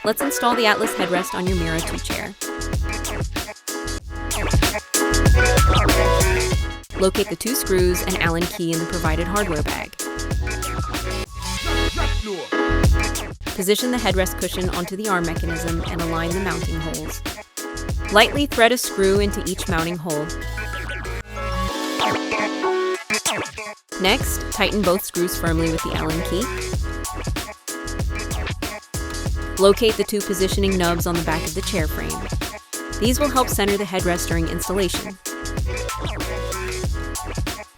Let's install the Atlas headrest on your Mirra 2 chair. Locate the 2 screws and Allen key in the provided hardware bag. Position the headrest cushion onto the arm mechanism and align the mounting holes. Lightly thread a screw into each mounting hole. Next, tighten both screws firmly with the Allen key. Locate the 2 positioning nubs on the back of the chair frame. These will help center the headrest during installation.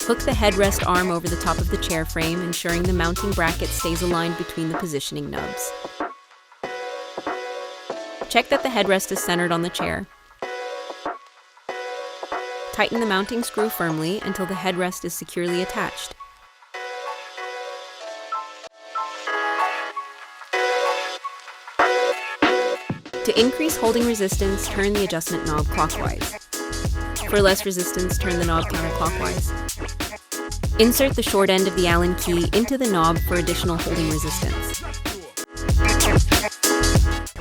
Hook the headrest arm over the top of the chair frame, ensuring the mounting bracket stays aligned between the positioning nubs. Check that the headrest is centered on the chair. Tighten the mounting screw firmly until the headrest is securely attached. To increase holding resistance, turn the adjustment knob clockwise. For less resistance, turn the knob counterclockwise. Insert the short end of the Allen key into the knob for additional holding resistance.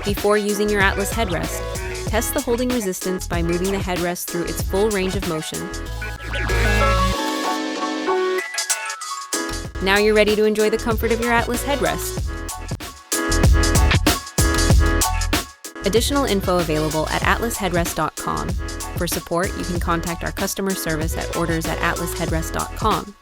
Before using your Atlas headrest, test the holding resistance by moving the headrest through its full range of motion. Now you're ready to enjoy the comfort of your Atlas headrest. Additional info available at atlasheadrest.com. For support, you can contact our customer service at orders@atlasheadrest.com.